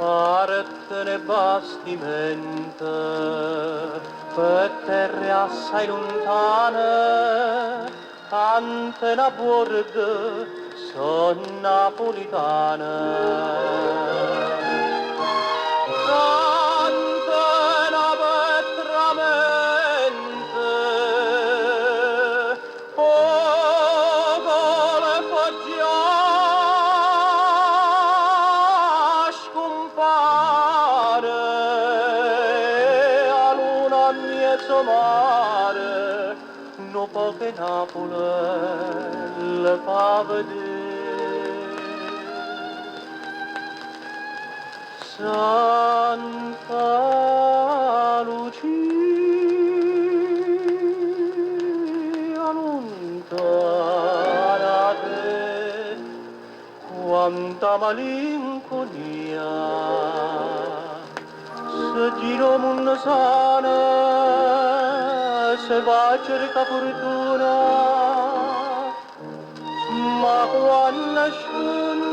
Partene bastimenta per terre assai lontane, ante una borda son napolitana. Canta una vetramente, le foggia scompare, a luna mezzo mare, no poche Napoli le fa vedere. Santa Lucia lontana te, quanta malinconia, se giro mondo sana, se va a cercare fortuna, ma quando scende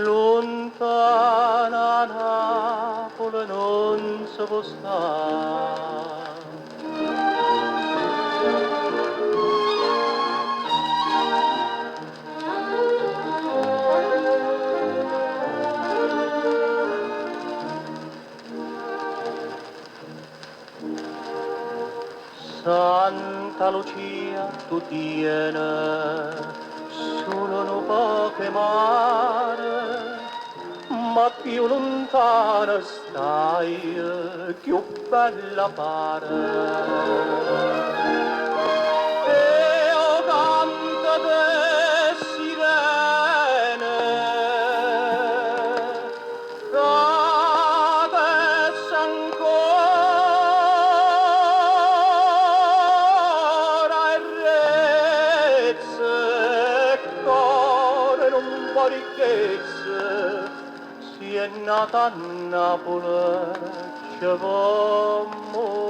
lontana Napoli non si può stare. Santa Lucia tu tiene solo un poche mare, ma più lontana stai, più bella pare. E o canta de sirene, adesso ancora e rezze, cuore non può ricchezze, si è nata a Napoli, ci può morire.